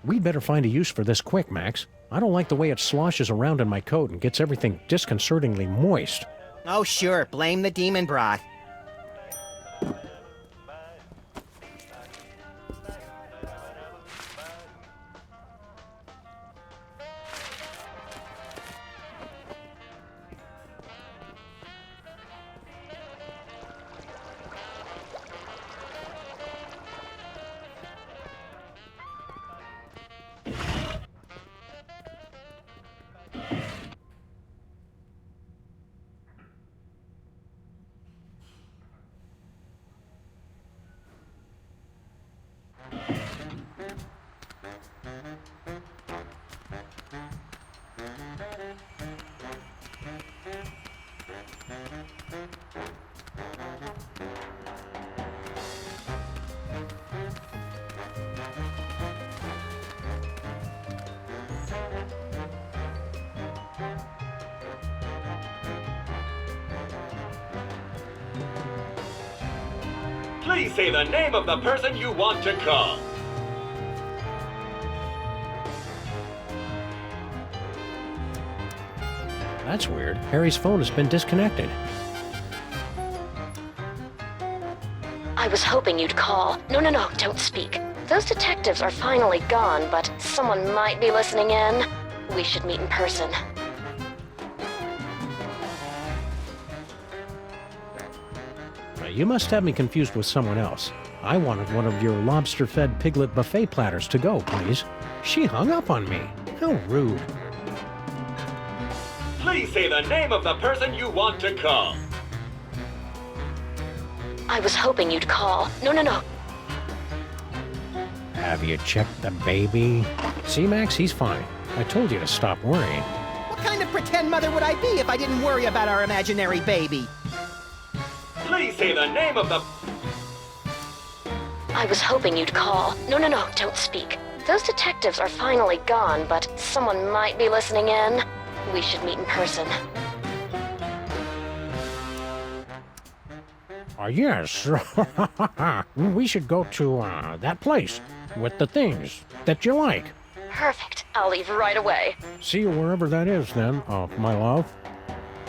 We'd better find a use for this quick, Max. I don't like the way it sloshes around in my coat and gets everything disconcertingly moist. Oh, sure. Blame the demon broth. Please say the name of the person you want to call. That's weird. Harry's phone has been disconnected. I was hoping you'd call. No, don't speak. Those detectives are finally gone, but someone might be listening in. We should meet in person. You must have me confused with someone else. I wanted one of your lobster-fed piglet buffet platters to go, please. She hung up on me. How rude. Please say the name of the person you want to call. I was hoping you'd call. No. Have you checked the baby? See, Max, he's fine. I told you to stop worrying. What kind of pretend mother would I be if I didn't worry about our imaginary baby? Please say the name of the... I was hoping you'd call. No, don't speak. Those detectives are finally gone, but someone might be listening in. We should meet in person. Yes. We should go to, that place with the things that you like. Perfect. I'll leave right away. See you wherever that is, then, my love.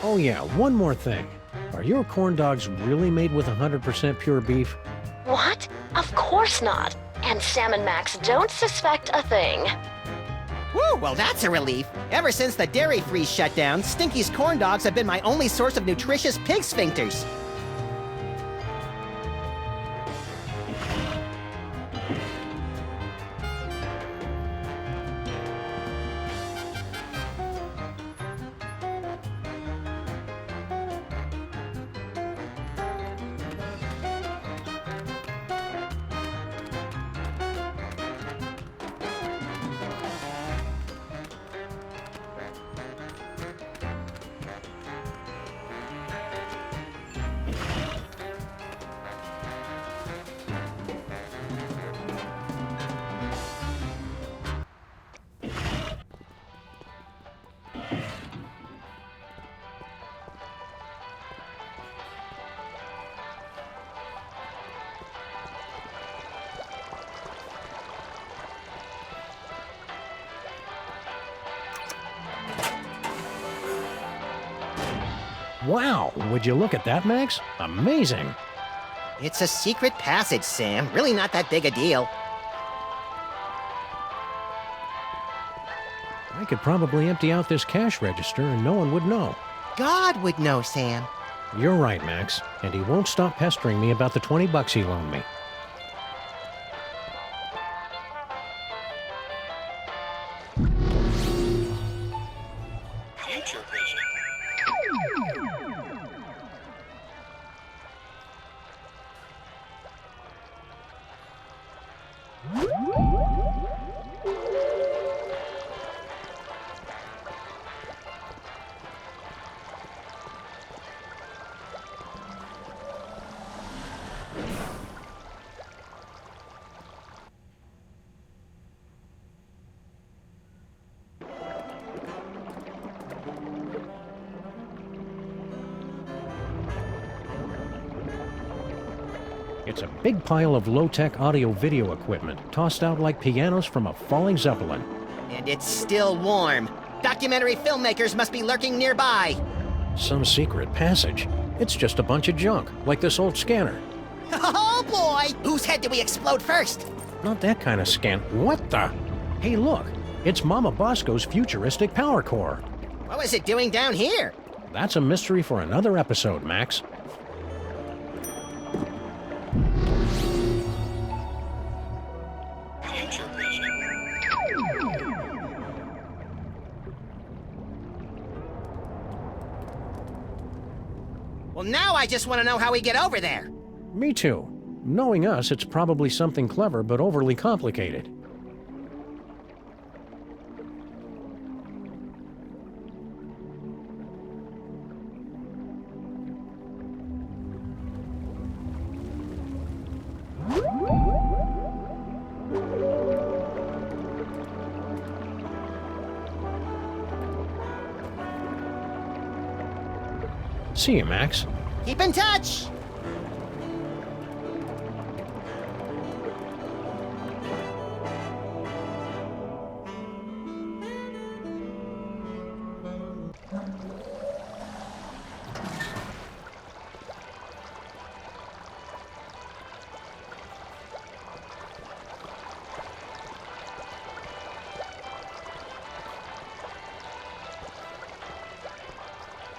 Oh, yeah, one more thing. Are your corn dogs really made with 100% pure beef? What? Of course not. And Sam and Max don't suspect a thing. Woo, well that's a relief. Ever since the dairy freeze shut down, Stinky's corn dogs have been my only source of nutritious pig sphincters. Wow, would you look at that, Max? Amazing. It's a secret passage, Sam. Really not that big a deal. I could probably empty out this cash register and no one would know. God would know, Sam. You're right, Max. And he won't stop pestering me about the $20 he loaned me. Future vision. It's a big pile of low-tech audio-video equipment, tossed out like pianos from a falling Zeppelin. And it's still warm. Documentary filmmakers must be lurking nearby. Some secret passage. It's just a bunch of junk, like this old scanner. Oh boy! Whose head do we explode first? Not that kind of scan. What the? Hey, look. It's Mama Bosco's futuristic power core. What was it doing down here? That's a mystery for another episode, Max. Well, now I just want to know how we get over there. Me too. Knowing us, it's probably something clever but overly complicated. See you, Max. Keep in touch!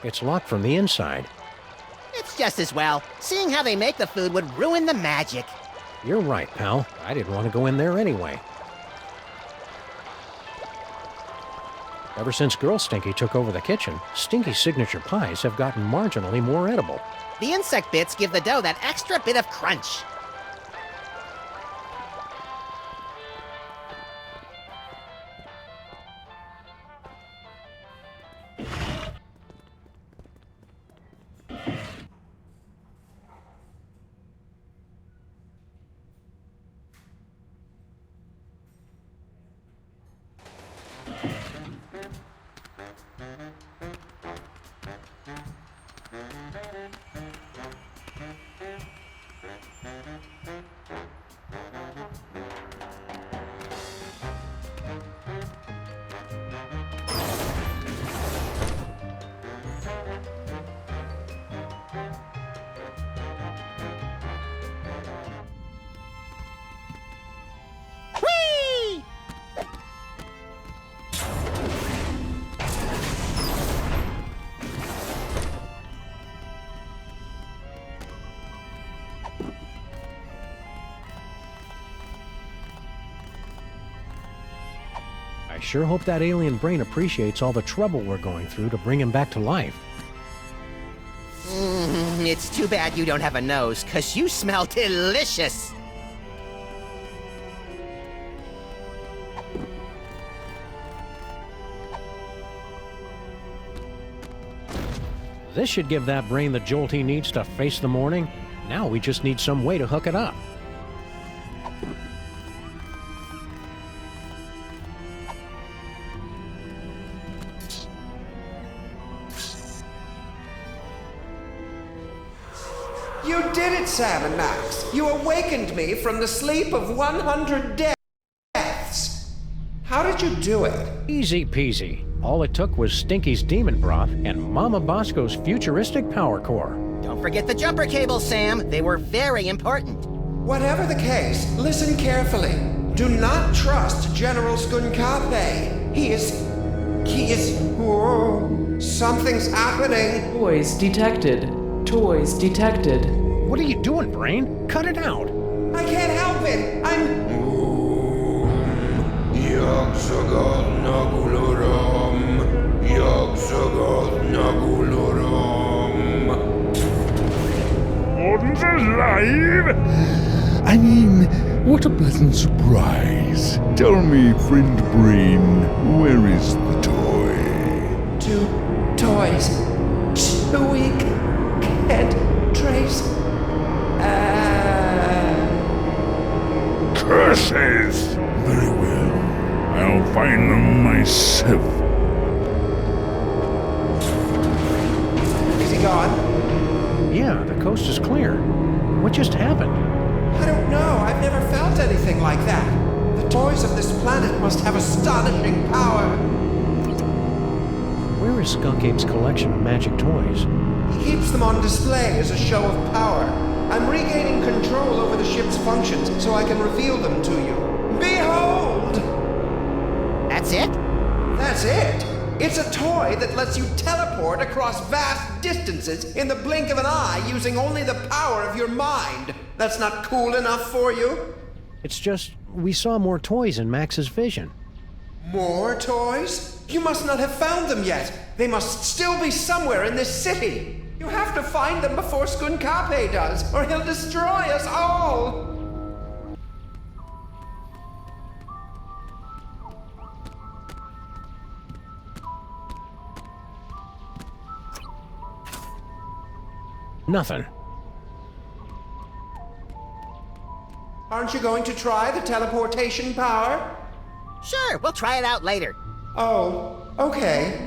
It's locked from the inside. It's just as well. Seeing how they make the food would ruin the magic. You're right, pal. I didn't want to go in there anyway. Ever since Girl Stinky took over the kitchen, Stinky's signature pies have gotten marginally more edible. The insect bits give the dough that extra bit of crunch. Whee! I sure hope that alien brain appreciates all the trouble we're going through to bring him back to life. It's too bad you don't have a nose, 'cause you smell delicious. This should give that brain the jolt he needs to face the morning. Now we just need some way to hook it up. You did it, Sam and Max. You awakened me from the sleep of 100 deaths. How did you do it? Easy peasy. All it took was Stinky's demon broth and Mama Bosco's futuristic power core. Don't forget the jumper cables, Sam. They were very important. Whatever the case, listen carefully. Do not trust General Skunkape. He is... Whoa, something's happening. Toys detected. Toys detected. What are you doing, brain? Cut it out. I can't help it. I'm... Gordon's alive? I mean, what a pleasant surprise. Tell me, friend Brain, where is the toy? 2 toys. 2 week. Can't trace. Curses! Very well. I'll find them myself. Is he gone? Yeah, the coast is clear. What just happened? I don't know. I've never felt anything like that. The toys of this planet must have astonishing power. Where is Skunk Ape's collection of magic toys? He keeps them on display as a show of power. I'm regaining control over the ship's functions so I can reveal them to you. Behold! That's it? That's it! It's a toy that lets you teleport across vast distances in the blink of an eye using only the power of your mind. That's not cool enough for you? It's just, we saw more toys in Max's vision. More toys? You must not have found them yet. They must still be somewhere in this city. You have to find them before Skunkape does, or he'll destroy us all. Nothing. Aren't you going to try the teleportation power? Sure, we'll try it out later. Oh, okay.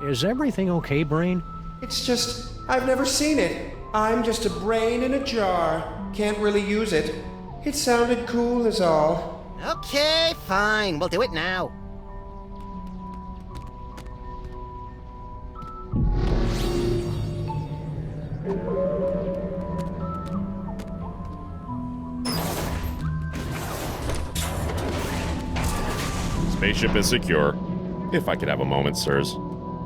Is everything okay, Brain? It's just, I've never seen it. I'm just a brain in a jar. Can't really use it. It sounded cool is all. Okay, fine. We'll do it now. Spaceship is secure. If I could have a moment, sirs.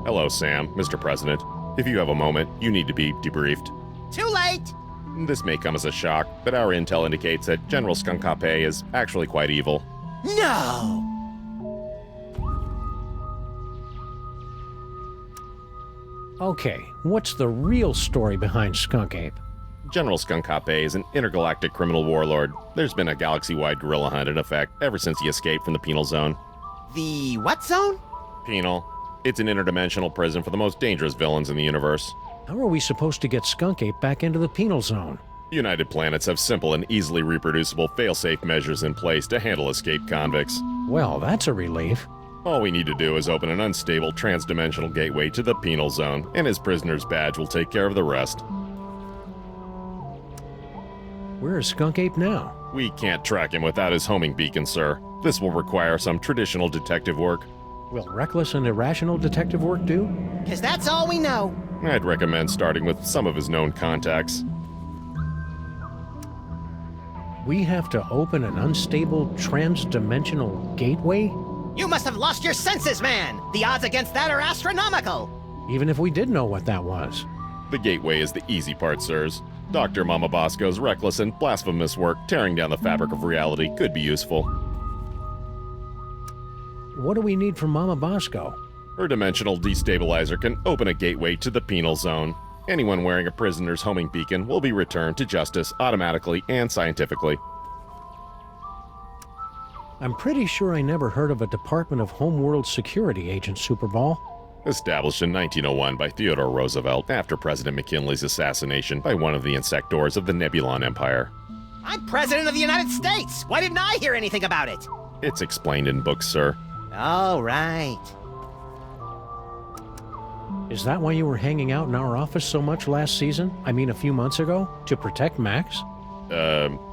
Hello, Sam, Mr. President. If you have a moment, you need to be debriefed. Too late! This may come as a shock, but our intel indicates that General Skunkape is actually quite evil. No! Okay, what's the real story behind Skunk Ape? General Skunkape is an intergalactic criminal warlord. There's been a galaxy-wide gorilla hunt in effect ever since he escaped from the penal zone. The what zone? Penal. It's an interdimensional prison for the most dangerous villains in the universe. How are we supposed to get Skunk Ape back into the penal zone? United Planets have simple and easily reproducible fail-safe measures in place to handle escaped convicts. Well, that's a relief. All we need to do is open an unstable trans-dimensional gateway to the penal zone, and his prisoner's badge will take care of the rest. Where is Skunk Ape now? We can't track him without his homing beacon, sir. This will require some traditional detective work. Will reckless and irrational detective work do? 'Cause that's all we know. I'd recommend starting with some of his known contacts. We have to open an unstable trans-dimensional gateway? You must have lost your senses, man! The odds against that are astronomical! Even if we did know what that was. The gateway is the easy part, sirs. Dr. Mama Bosco's reckless and blasphemous work tearing down the fabric of reality could be useful. What do we need from Mama Bosco? Her dimensional destabilizer can open a gateway to the penal zone. Anyone wearing a prisoner's homing beacon will be returned to justice automatically and scientifically. I'm pretty sure I never heard of a Department of Homeworld Security agent, Superball. Established in 1901 by Theodore Roosevelt after President McKinley's assassination by one of the insectors of the Nebulon Empire. I'm President of the United States! Why didn't I hear anything about it? It's explained in books, sir. Oh, right. Is that why you were hanging out in our office so much last season? I mean, a few months ago? To protect Max?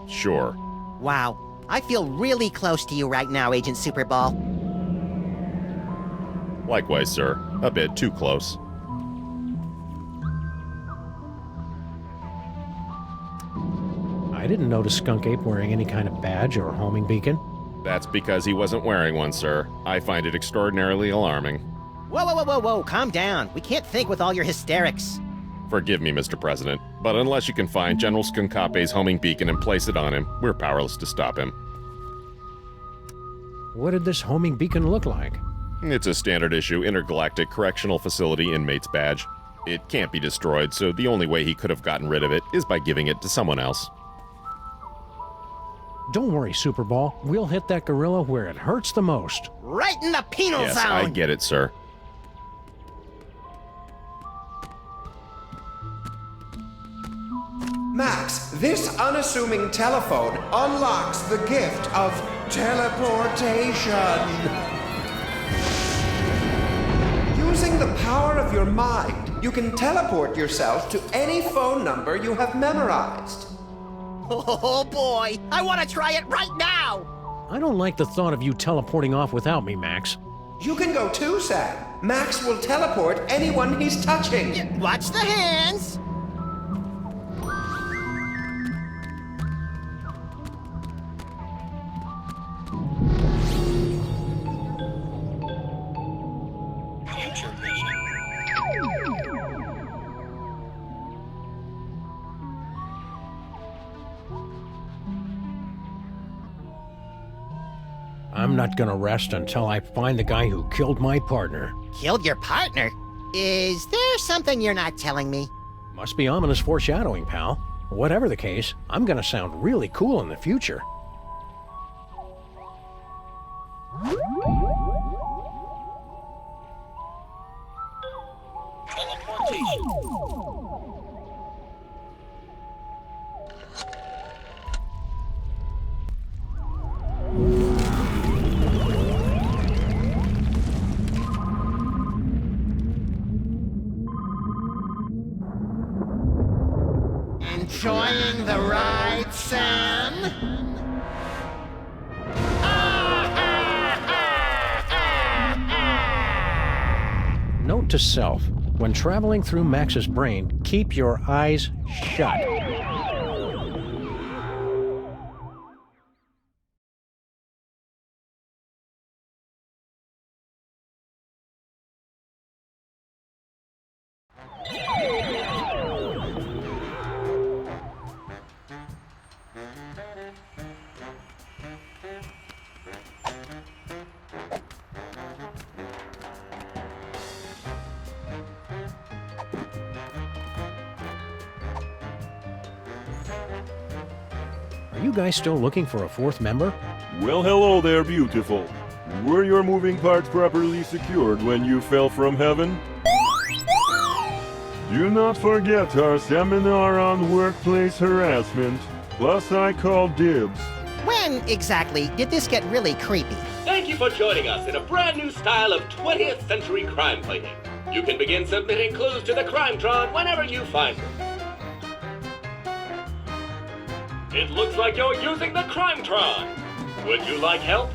Sure. Wow. I feel really close to you right now, Agent Superball. Likewise, sir. A bit too close. I didn't notice Skunk Ape wearing any kind of badge or homing beacon. That's because he wasn't wearing one, sir. I find it extraordinarily alarming. Whoa, whoa, whoa, whoa, whoa, calm down. We can't think with all your hysterics. Forgive me, Mr. President, but unless you can find General Skunkape's homing beacon and place it on him, we're powerless to stop him. What did this homing beacon look like? It's a standard issue intergalactic correctional facility inmate's badge. It can't be destroyed, so the only way he could have gotten rid of it is by giving it to someone else. Don't worry, Superball. We'll hit that gorilla where it hurts the most. Right in the penal Yes, zone! I get it, sir. Max, this unassuming telephone unlocks the gift of teleportation. Using the power of your mind, you can teleport yourself to any phone number you have memorized. Oh boy, I want to try it right now! I don't like the thought of you teleporting off without me, Max. You can go too, Sam. Max will teleport anyone he's touching. Watch the hands! I'm not gonna rest until I find the guy who killed my partner. Killed your partner? Is there something you're not telling me? Must be ominous foreshadowing, pal. Whatever the case, I'm gonna sound really cool in the future. Enjoying the ride, Sam? Note to self, when traveling through Max's brain, keep your eyes shut. Are you guys still looking for a fourth member? Well, hello there, beautiful. Were your moving parts properly secured when you fell from heaven? Do not forget our seminar on workplace harassment. Plus, I called dibs. When exactly did this get really creepy? Thank you for joining us in a brand new style of 20th century crime fighting. You can begin submitting clues to the Crimetron whenever you find them. It looks like you're using the Crimetron. Would you like help?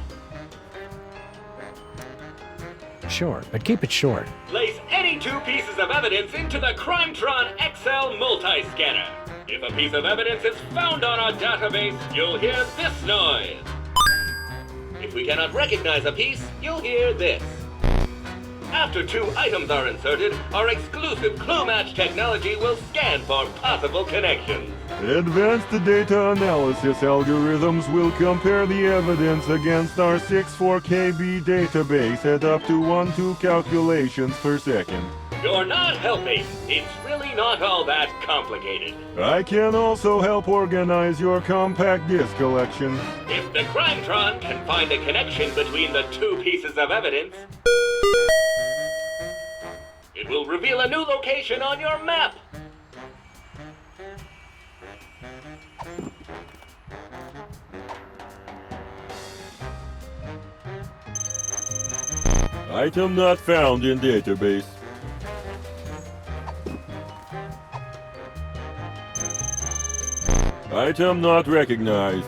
Sure, but keep it short. Place any two pieces of evidence into the Crimetron XL multi-scanner. If a piece of evidence is found on our database, you'll hear this noise. If we cannot recognize a piece, you'll hear this. After two items are inserted, our exclusive clue match technology will scan for possible connections. Advanced data analysis algorithms will compare the evidence against our 64KB database at up to 1-2 calculations per second. You're not helping. It's really not all that complicated. I can also help organize your compact disc collection. If the Crimetron can find a connection between the two pieces of evidence, it will reveal a new location on your map. Item not found in database. Item not recognized.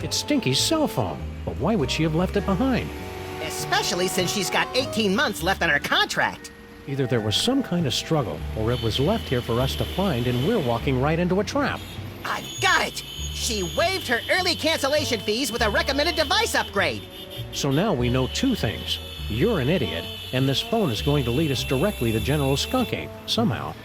It's Stinky's cell phone. But why would she have left it behind? Especially since she's got 18 months left on her contract. Either there was some kind of struggle, or it was left here for us to find and we're walking right into a trap. I got it! She waived her early cancellation fees with a recommended device upgrade. So now we know two things. You're an idiot, and this phone is going to lead us directly to General Skunk Ape, somehow.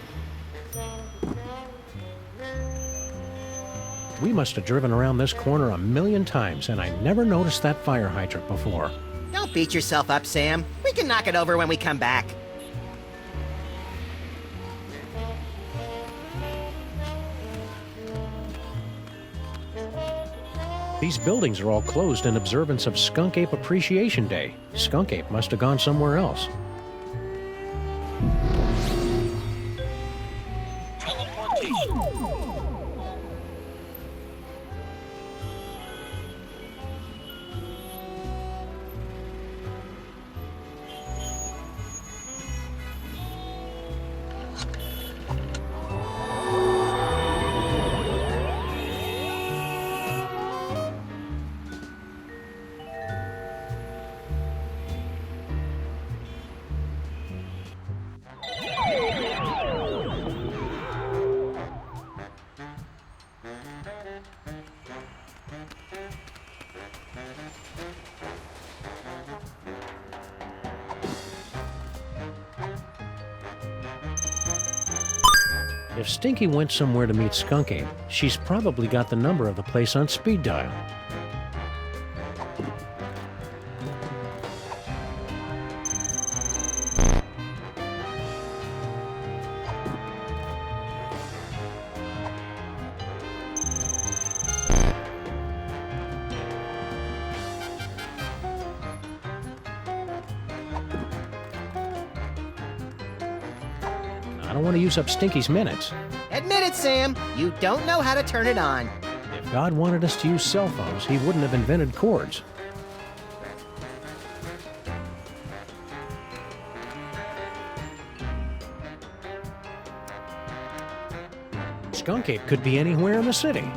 We must have driven around this corner a million times, and I never noticed that fire hydrant before. Don't beat yourself up, Sam. We can knock it over when we come back. These buildings are all closed in observance of Skunk Ape Appreciation Day. Skunk Ape must have gone somewhere else. If Stinky went somewhere to meet Skunk Ape, she's probably got the number of the place on speed dial. I don't want to use up Stinky's minutes. Admit it, Sam. You don't know how to turn it on. If God wanted us to use cell phones, he wouldn't have invented cords. Skunk Ape could be anywhere in the city.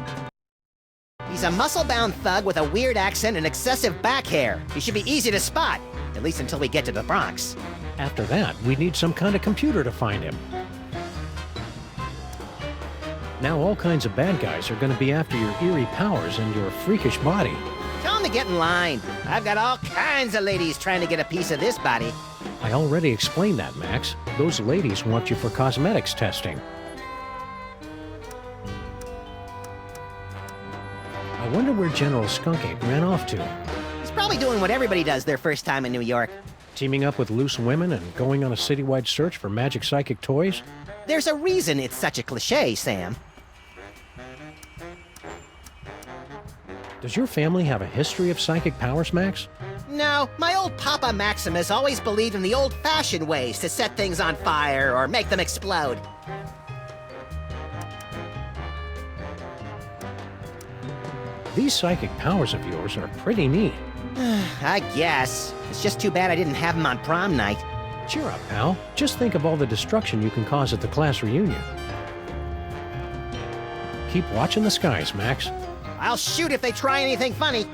He's a muscle-bound thug with a weird accent and excessive back hair. He should be easy to spot, at least until we get to the Bronx. After that, we'd need some kind of computer to find him. Now all kinds of bad guys are going to be after your eerie powers and your freakish body. Tell him to get in line. I've got all kinds of ladies trying to get a piece of this body. I already explained that, Max. Those ladies want you for cosmetics testing. I wonder where General Skunk Ape ran off to. He's probably doing what everybody does their first time in New York. Teaming up with loose women and going on a citywide search for magic psychic toys? There's a reason it's such a cliche, Sam. Does your family have a history of psychic powers, Max? No, my old Papa Maximus always believed in the old-fashioned ways to set things on fire or make them explode. These psychic powers of yours are pretty neat. I guess. It's just too bad I didn't have them on prom night. Cheer up, pal. Just think of all the destruction you can cause at the class reunion. Keep watching the skies, Max. I'll shoot if they try anything funny.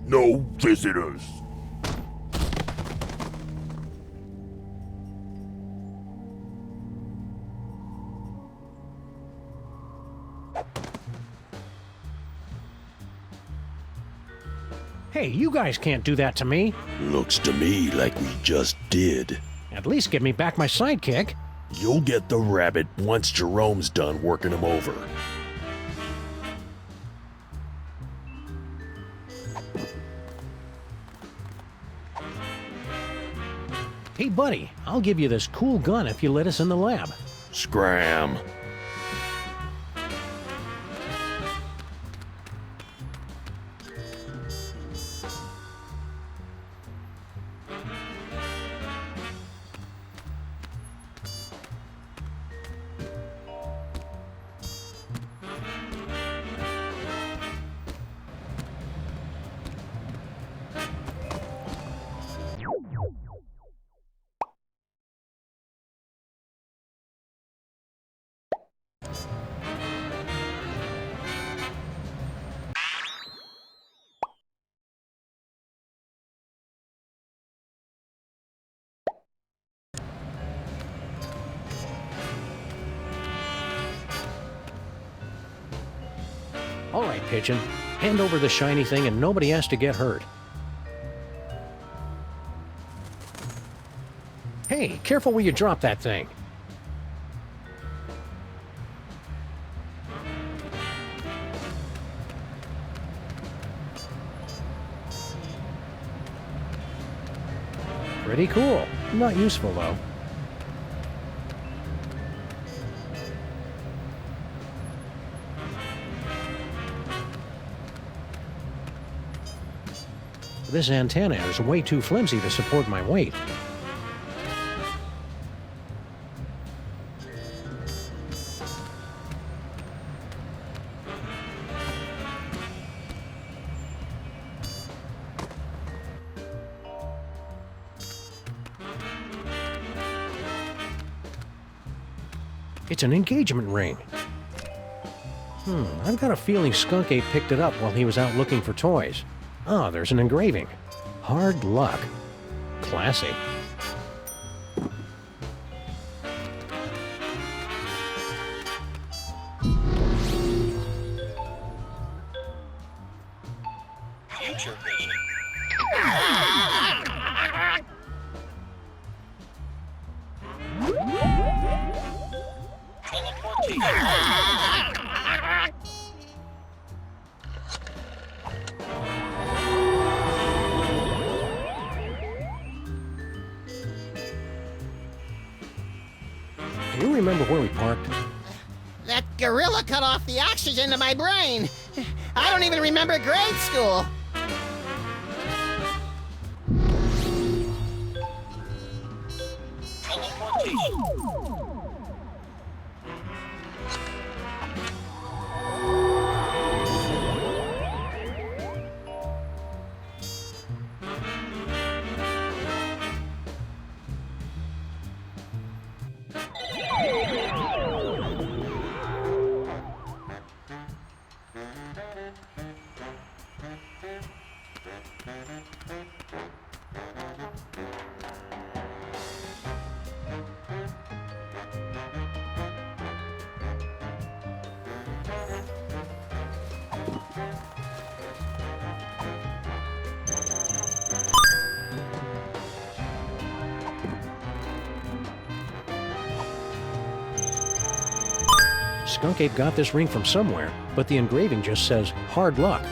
No visitors. Hey, you guys can't do that to me. Looks to me like we just did. At least give me back my sidekick. You'll get the rabbit once Jerome's done working him over. Hey, buddy, I'll give you this cool gun if you let us in the lab. Scram. All right, Pigeon. Hand over the shiny thing and nobody has to get hurt. Hey, careful where you drop that thing. Pretty cool. Not useful, though. This antenna is way too flimsy to support my weight. It's an engagement ring. I've got a feeling Skunk Ape picked it up while he was out looking for toys. Ah, there's an engraving. Hard luck. Classy. Future vision. Do you remember where we parked? That gorilla cut off the oxygen to my brain. I don't even remember grade school. Skunk Ape got this ring from somewhere, but the engraving just says, hard luck.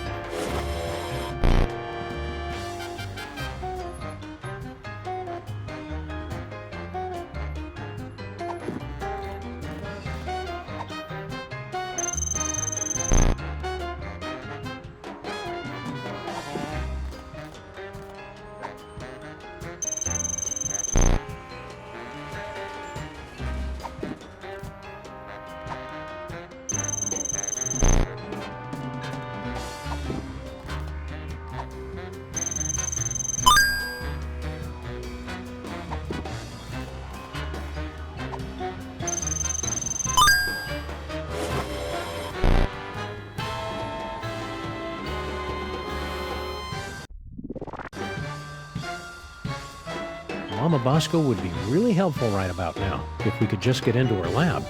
Mama Bosco would be really helpful right about now, if we could just get into her lab.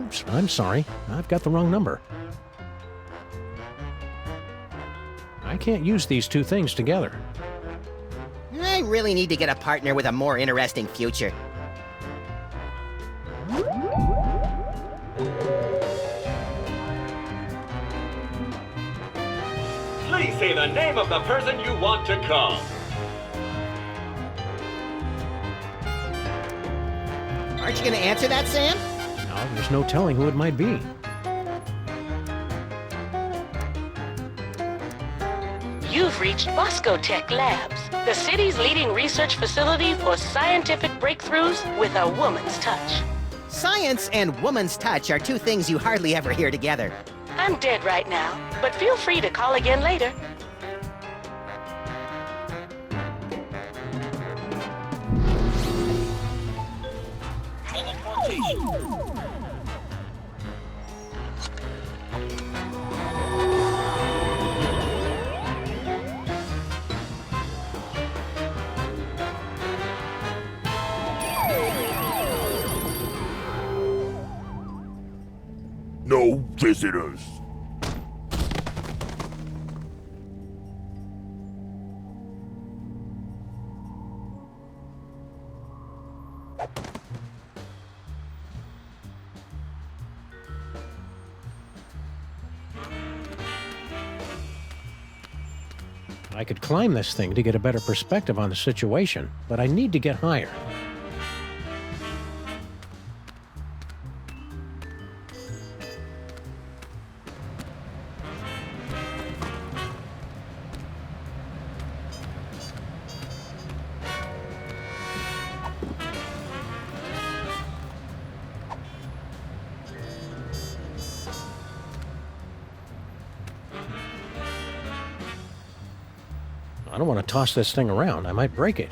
Oops, I'm sorry. I've got the wrong number. I can't use these two things together. I really need to get a partner with a more interesting future. Please say the name of the person you want to call. Aren't you gonna answer that, Sam? No, there's no telling who it might be. You've reached Bosco Tech Labs, the city's leading research facility for scientific breakthroughs with a woman's touch. Science and woman's touch are two things you hardly ever hear together. I'm dead right now, but feel free to call again later. No visitors. I could climb this thing to get a better perspective on the situation, but I need to get higher. I don't want to toss this thing around. I might break it.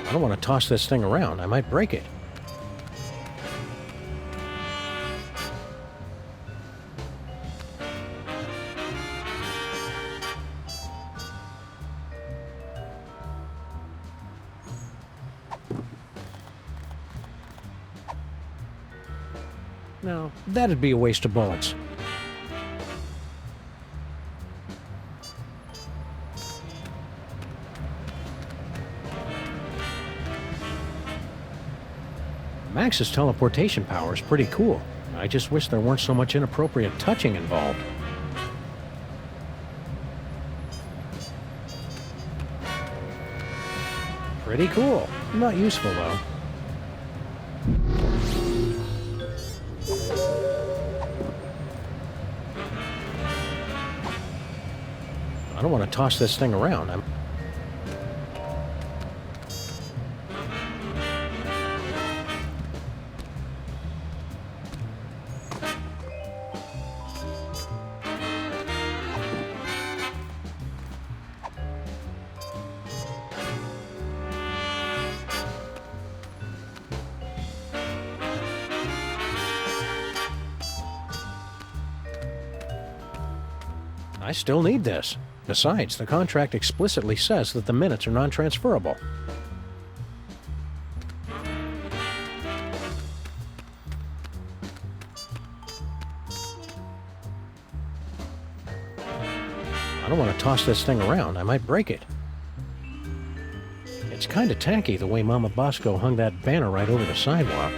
I don't want to toss this thing around. I might break it. No, that'd be a waste of bullets. Max's teleportation power is pretty cool. I just wish there weren't so much inappropriate touching involved. Pretty cool. Not useful, though. I don't want to toss this thing around. I still need this. Besides, the contract explicitly says that the minutes are non-transferable. I don't want to toss this thing around. I might break it. It's kind of tacky the way Mama Bosco hung that banner right over the sidewalk.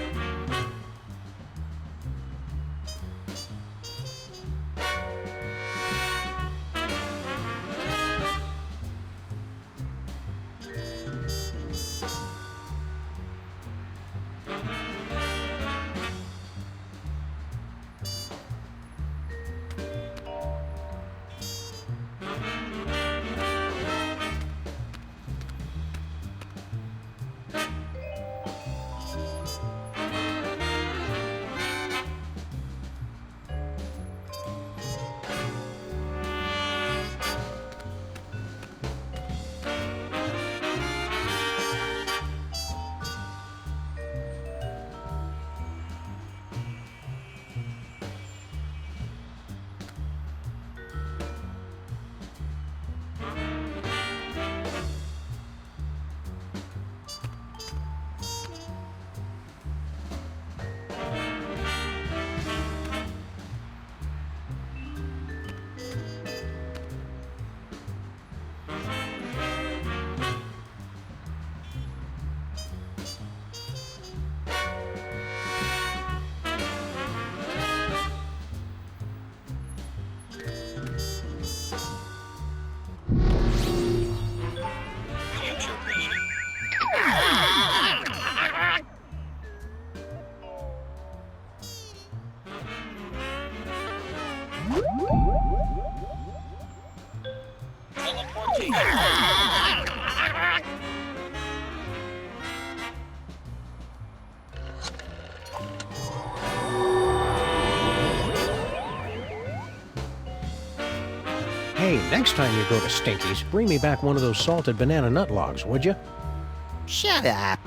Hey, next time you go to Stinky's, bring me back one of those salted banana nut logs, would you? Shut up.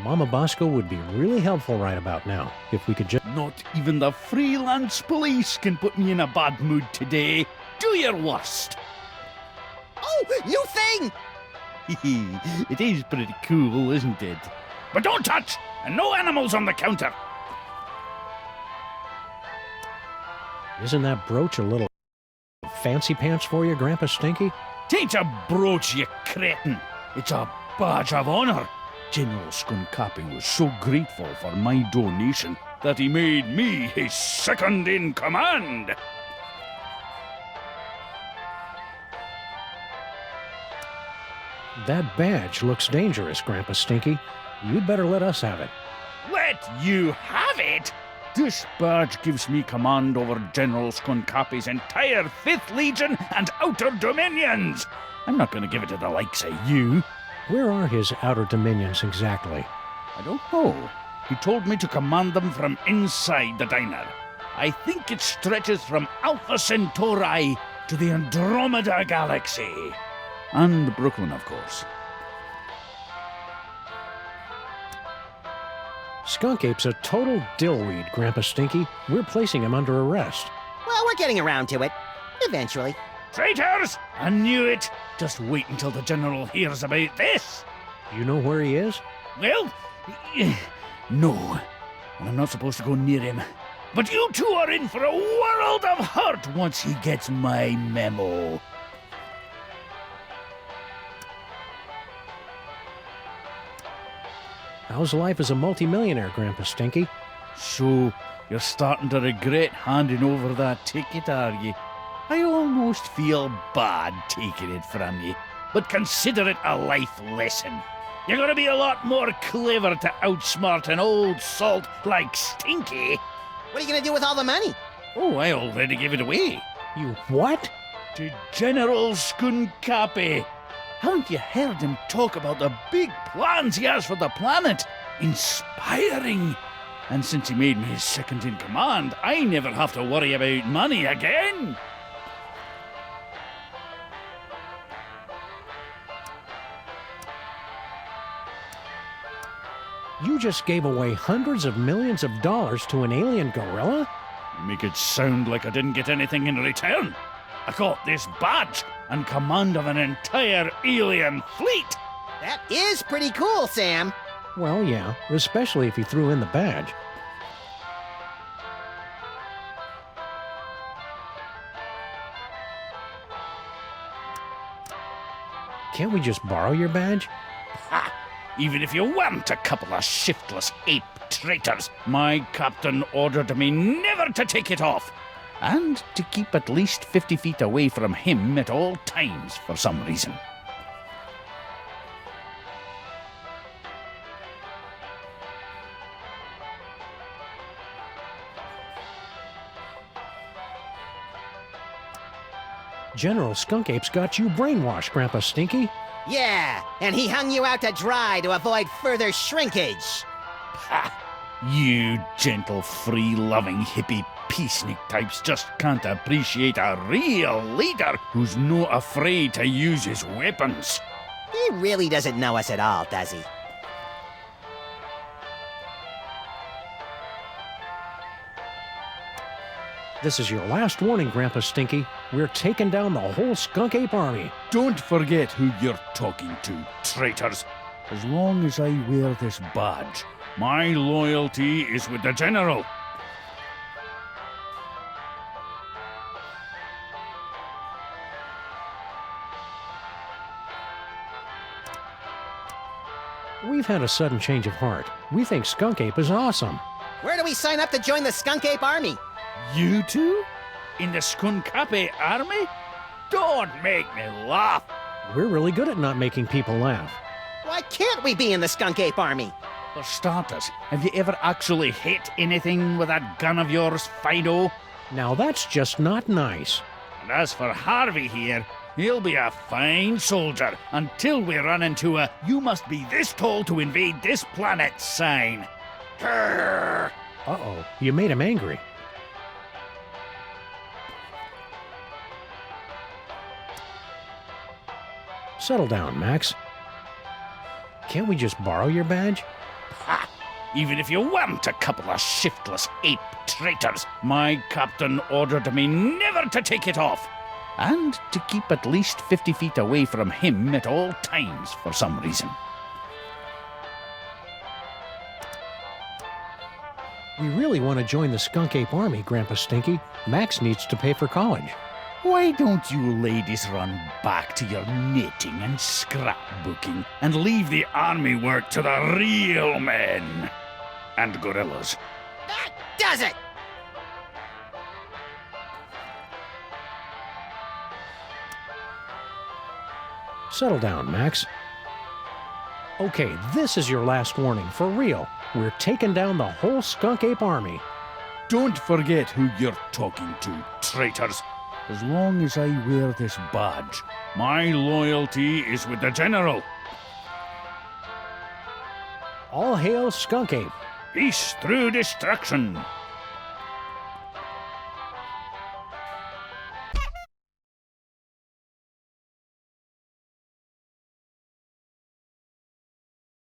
Mama Bosco would be really helpful right about now, if we could just... Not even the freelance police can put me in a bad mood today. Do your worst. Oh, new thing! It is pretty cool, isn't it? But don't touch! And no animals on the counter! Isn't that brooch a little fancy pants for you, Grandpa Stinky? Tain't a brooch, you cretin! It's a badge of honor. General Skunkapi was so grateful for my donation that he made me his second in command. That badge looks dangerous, Grandpa Stinky. You'd better let us have it. Let you have it? This badge gives me command over General Skunkapi's entire 5th Legion and Outer Dominions. I'm not going to give it to the likes of you. Where are his outer dominions exactly? I don't know. He told me to command them from inside the diner. I think it stretches from Alpha Centauri to the Andromeda Galaxy. And Brooklyn, of course. Skunk Ape's a total dillweed, Grandpa Stinky. We're placing him under arrest. Well, we're getting around to it. Eventually. Traitors! I knew it! Just wait until the General hears about this! You know where he is? Well, no. And I'm not supposed to go near him. But you two are in for a world of hurt once he gets my memo. How's life as a multimillionaire, Grandpa Stinky? So, you're starting to regret handing over that ticket, are you? I almost feel bad taking it from you, but consider it a life lesson. You're gonna be a lot more clever to outsmart an old salt like Stinky. What are you gonna do with all the money? Oh, I already gave it away. You what? To General Skunkapi. Haven't you heard him talk about the big plans he has for the planet? Inspiring. And since he made me his second in command, I never have to worry about money again. You just gave away hundreds of millions of dollars to an alien gorilla? You make it sound like I didn't get anything in return. I got this badge and command of an entire alien fleet. That is pretty cool, Sam. Well, yeah, especially if you threw in the badge. Can't we just borrow your badge? Ha! Even if you weren't a couple of shiftless ape traitors, my captain ordered me never to take it off. And to keep at least 50 feet away from him at all times for some reason. General Skunk Ape's got you brainwashed, Grandpa Stinky. Yeah, and he hung you out to dry to avoid further shrinkage. Ha! You gentle, free-loving hippie peacenik types just can't appreciate a real leader who's not afraid to use his weapons. He really doesn't know us at all, does he? This is your last warning, Grandpa Stinky. We're taking down the whole Skunk Ape army. Don't forget who you're talking to, traitors. As long as I wear this badge, my loyalty is with the General. had a sudden change of heart. We think Skunk Ape is awesome. Where do we sign up to join the Skunk Ape Army? You two? In the Skunkape army? Don't make me laugh. We're really good at not making people laugh. Why can't we be in the Skunk Ape Army? For starters, have you ever actually hit anything with that gun of yours, Fido? Now that's just not nice. And as for Harvey here, he'll be a fine soldier until we run into a "you must be this tall to invade this planet" sign. Grrr. Uh-oh, you made him angry. Settle down, Max. Can't we just borrow your badge? Ha! Even if you weren't a couple of shiftless ape traitors, my captain ordered me never to take it off. And to keep at least 50 feet away from him at all times for some reason. We really want to join the Skunk Ape Army, Grandpa Stinky. Max needs to pay for college. Why don't you ladies run back to your knitting and scrapbooking and leave the army work to the real men and gorillas? That does it! Settle down, Max. Okay, this is your last warning, for real. We're taking down the whole Skunk Ape Army. Don't forget who you're talking to, traitors. As long as I wear this badge, my loyalty is with the General. All hail Skunk Ape. Peace through destruction.